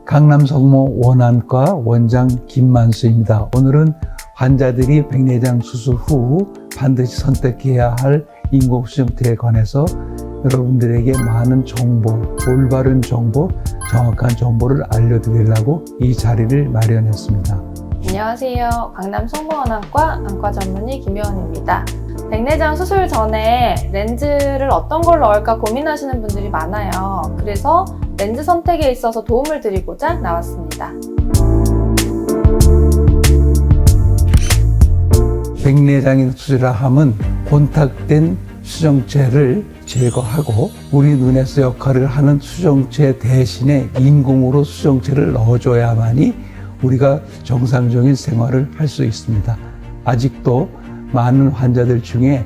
강남 성모 원안과 원장 김만수입니다. 오늘은 환자들이 백내장 수술 후 반드시 선택해야 할 인공수정체에 관해서 여러분들에게 많은 정보, 올바른 정보, 정확한 정보를 알려드리려고 이 자리를 마련했습니다. 안녕하세요. 강남 성모원안과 안과 전문의 김효원입니다. 백내장 수술 전에 렌즈를 어떤 걸 넣을까 고민하시는 분들이 많아요. 그래서 렌즈 선택에 있어서 도움을 드리고자 나왔습니다. 백내장 수술을 하면 곤탁된 수정체를 제거하고 우리 눈에서 역할을 하는 수정체 대신에 인공으로 수정체를 넣어줘야만이 우리가 정상적인 생활을 할 수 있습니다. 아직도 많은 환자들 중에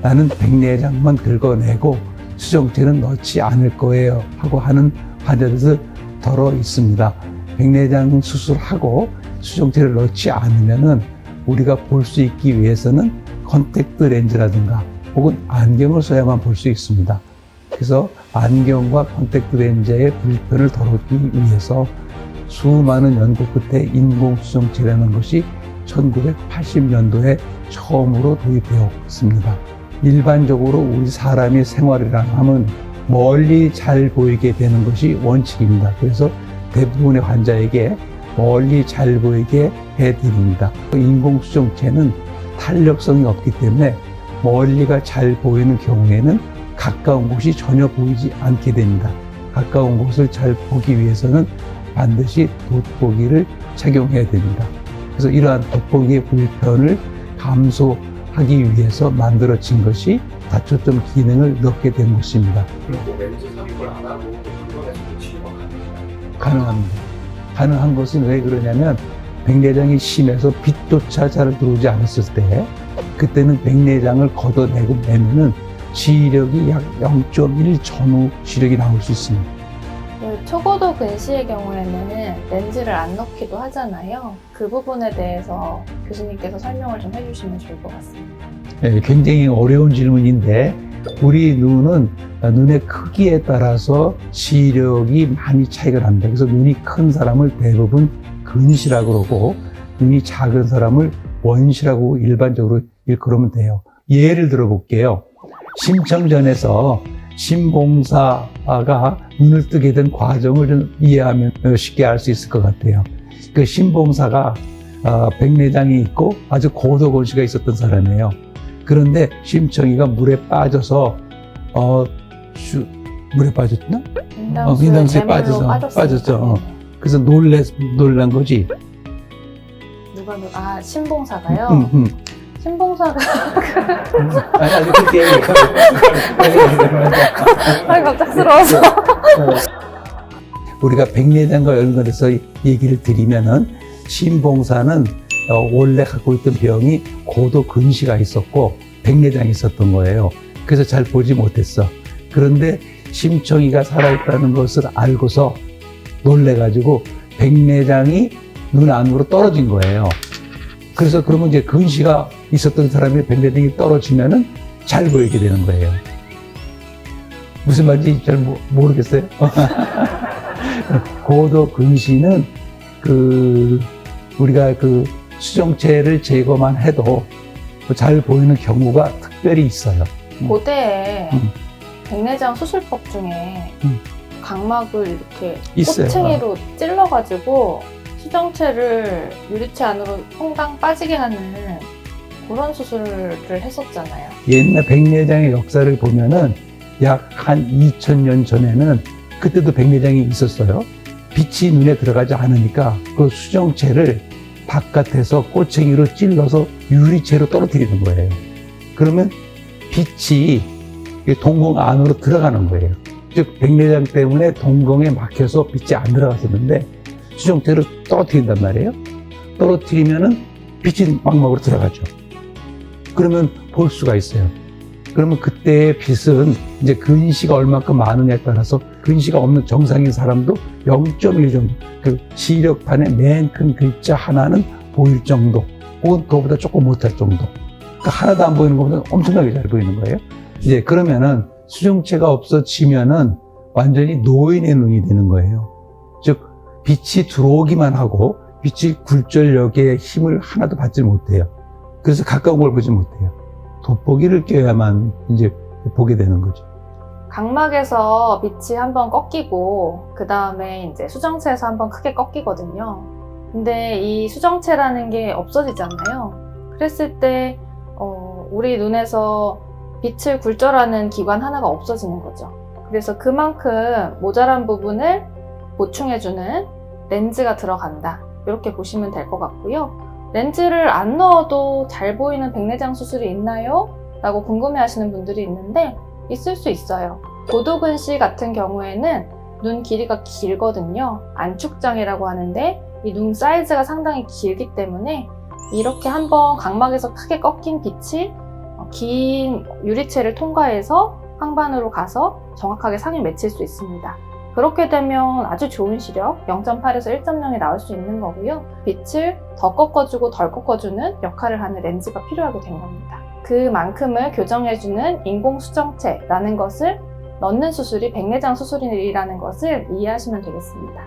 나는 백내장만 긁어내고 수정체는 넣지 않을 거예요 하고 하는 환자들도 더러 있습니다. 백내장 수술하고 수정체를 넣지 않으면은 우리가 볼 수 있기 위해서는 컨택트 렌즈라든가 혹은 안경을 써야만 볼 수 있습니다. 그래서 안경과 컨택트 렌즈의 불편을 덜기 위해서 수많은 연구 끝에 인공수정체라는 것이 1980년도에 처음으로 도입되었습니다. 일반적으로 우리 사람의 생활이라 하면 멀리 잘 보이게 되는 것이 원칙입니다. 그래서 대부분의 환자에게 멀리 잘 보이게 해드립니다. 인공수정체는 탄력성이 없기 때문에 멀리가 잘 보이는 경우에는 가까운 곳이 전혀 보이지 않게 됩니다. 가까운 곳을 잘 보기 위해서는 반드시 돋보기를 착용해야 됩니다. 그래서 이러한 돋보기의 불편을 감소하기 위해서 만들어진 것이 다초점 기능을 넣게 된 것입니다. 그리고 렌즈 삽입을 안 하고 불편해서 치료가 가능해요? 가능합니다. 가능한 것은 왜 그러냐면 백내장이 심해서 빛조차 잘 들어오지 않았을 때 그때는 백내장을 걷어내고 내면은 시력이 약 0.1 전후 시력이 나올 수 있습니다. 초고도 근시의 경우에는 렌즈를 안 넣기도 하잖아요. 그 부분에 대해서 교수님께서 설명을 좀 해주시면 좋을 것 같습니다. 네, 굉장히 어려운 질문인데 우리 눈은 눈의 크기에 따라서 시력이 많이 차이가 납니다. 그래서 눈이 큰 사람을 대부분 근시라고 그러고 눈이 작은 사람을 원시라고 일반적으로 일컬으면 돼요. 예를 들어 볼게요. 심청전에서 신봉사가 눈을 뜨게 된 과정을 좀 이해하면 쉽게 알 수 있을 것 같아요. 그 신봉사가 백내장이 있고 아주 고도근시가 있었던 사람이에요. 그런데 심청이가 물에 빠져서 물에 빠졌나? 인당수에 빠졌죠. 그래서 놀란 거지. 누가 신봉사가요? 신봉사가 아니 그렇게 갑작스러워서 우리가 백내장과 연관해서 얘기를 드리면은 신봉사는 원래 갖고 있던 병이 고도 근시가 있었고 백내장이 있었던 거예요. 그래서 잘 보지 못했어. 그런데 심청이가 살아있다는 것을 알고서 놀래가지고 백내장이 눈 안으로 떨어진 거예요. 그래서 그러면 이제 근시가 있었던 사람이 백내장이 떨어지면은 잘 보이게 되는 거예요. 무슨 말인지 잘 모르겠어요. 고도 근시는 우리가 수정체를 제거만 해도 잘 보이는 경우가 특별히 있어요. 고대에 백내장 수술법 중에 각막을 이렇게 있어요. 꼬챙이로 찔러가지고 수정체를 유리체 안으로 퐁당 빠지게 하는 그런 수술을 했었잖아요. 옛날 백내장의 역사를 보면은 약 한 2000년 전에는 그때도 백내장이 있었어요. 빛이 눈에 들어가지 않으니까 그 수정체를 바깥에서 꼬챙이로 찔러서 유리체로 떨어뜨리는 거예요. 그러면 빛이 동공 안으로 들어가는 거예요. 즉 백내장 때문에 동공에 막혀서 빛이 안 들어갔었는데 수정체를 떨어뜨린단 말이에요. 떨어뜨리면은 빛이 망막으로 들어가죠. 그러면 볼 수가 있어요. 그러면 그때의 빛은 이제 근시가 얼마큼 많으냐에 따라서 근시가 없는 정상인 사람도 0.1 정도, 그 시력판에 맨 큰 글자 하나는 보일 정도, 혹은 그거보다 조금 못할 정도. 그러니까 하나도 안 보이는 것보다 엄청나게 잘 보이는 거예요. 이제 그러면은 수정체가 없어지면은 완전히 노인의 눈이 되는 거예요. 즉 빛이 들어오기만 하고 빛이 굴절력의 힘을 하나도 받지 못해요. 그래서 가까운 걸 보지 못해요. 돋보기를 껴야만 이제 보게 되는 거죠. 각막에서 빛이 한번 꺾이고 그 다음에 이제 수정체에서 한번 크게 꺾이거든요. 근데 이 수정체라는 게 없어지잖아요. 그랬을 때 우리 눈에서 빛을 굴절하는 기관 하나가 없어지는 거죠. 그래서 그만큼 모자란 부분을 보충해주는 렌즈가 들어간다. 이렇게 보시면 될 것 같고요. 렌즈를 안 넣어도 잘 보이는 백내장 수술이 있나요? 라고 궁금해하시는 분들이 있는데 있을 수 있어요. 고도근 씨 같은 경우에는 눈 길이가 길거든요. 안축장애라고 하는데 이 눈 사이즈가 상당히 길기 때문에 이렇게 한번 각막에서 크게 꺾인 빛이 긴 유리체를 통과해서 황반으로 가서 정확하게 상에 맺힐 수 있습니다. 그렇게 되면 아주 좋은 시력 0.8에서 1.0이 나올 수 있는 거고요. 빛을 더 꺾어주고 덜 꺾어주는 역할을 하는 렌즈가 필요하게 된 겁니다. 그만큼을 교정해주는 인공수정체라는 것을 넣는 수술이 백내장 수술이라는 것을 이해하시면 되겠습니다.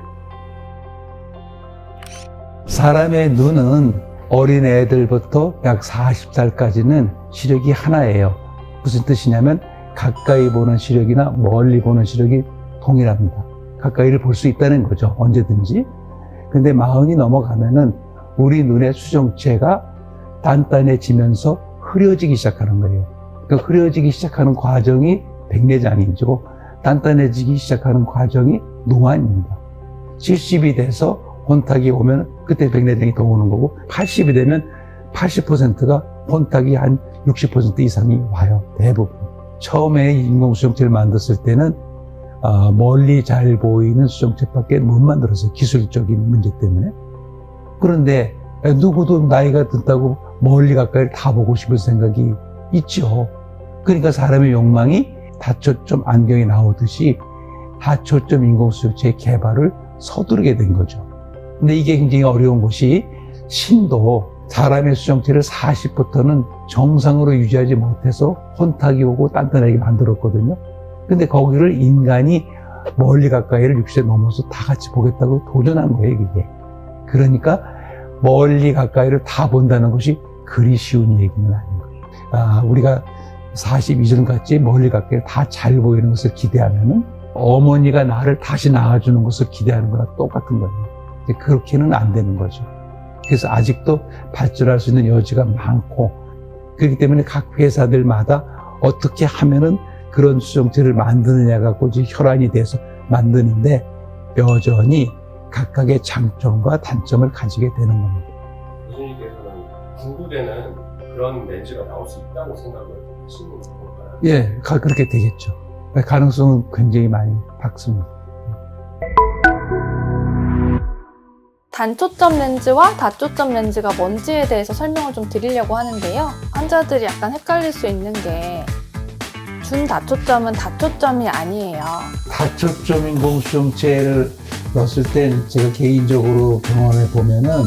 사람의 눈은 어린 애들부터 약 40살까지는 시력이 하나예요. 무슨 뜻이냐면 가까이 보는 시력이나 멀리 보는 시력이 동일합니다. 가까이를 볼 수 있다는 거죠. 언제든지. 근데 40이 넘어가면은 우리 눈의 수정체가 단단해지면서 흐려지기 시작하는 거예요. 그러니까 흐려지기 시작하는 과정이 백내장이죠. 단단해지기 시작하는 과정이 노안입니다. 70이 돼서 혼탁이 오면 그때 백내장이 더 오는 거고 80이 되면 80%가 혼탁이 한 60% 이상이 와요. 대부분. 처음에 인공수정체를 만들었을 때는 멀리 잘 보이는 수정체밖에 못 만들었어요. 기술적인 문제 때문에. 그런데 누구도 나이가 든다고 멀리 가까이 다 보고 싶은 생각이 있죠. 그러니까 사람의 욕망이 다초점 안경이 나오듯이 다초점 인공수정체의 개발을 서두르게 된 거죠. 근데 이게 굉장히 어려운 것이 신도 사람의 수정체를 40부터는 정상으로 유지하지 못해서 혼탁이 오고 단단하게 만들었거든요. 근데 거기를 인간이 멀리 가까이를 60세 넘어서 다 같이 보겠다고 도전한 거예요, 이게. 그러니까 멀리 가까이를 다 본다는 것이 그리 쉬운 얘기는 아닌 거예요. 우리가 40 이전 같이 멀리 가까이 다 잘 보이는 것을 기대하면은 어머니가 나를 다시 낳아주는 것을 기대하는 거랑 똑같은 거예요. 그렇게는 안 되는 거죠. 그래서 아직도 발전할 수 있는 여지가 많고, 그렇기 때문에 각 회사들마다 어떻게 하면은 그런 수정체를 만드느냐 갖고 이제 혈안이 돼서 만드는데 여전히 각각의 장점과 단점을 가지게 되는 겁니다. 교수님께서는 중국에는 그런 렌즈가 나올 수 있다고 생각을 하시는 건가요? 예, 그렇게 되겠죠. 가능성은 굉장히 많이 밝습니다. 단초점 렌즈와 다초점 렌즈가 뭔지에 대해서 설명을 좀 드리려고 하는데요. 환자들이 약간 헷갈릴 수 있는 게 준다초점은 다초점이 아니에요. 다초점 인공수정체를 넣었을 때 제가 개인적으로 경험해 보면은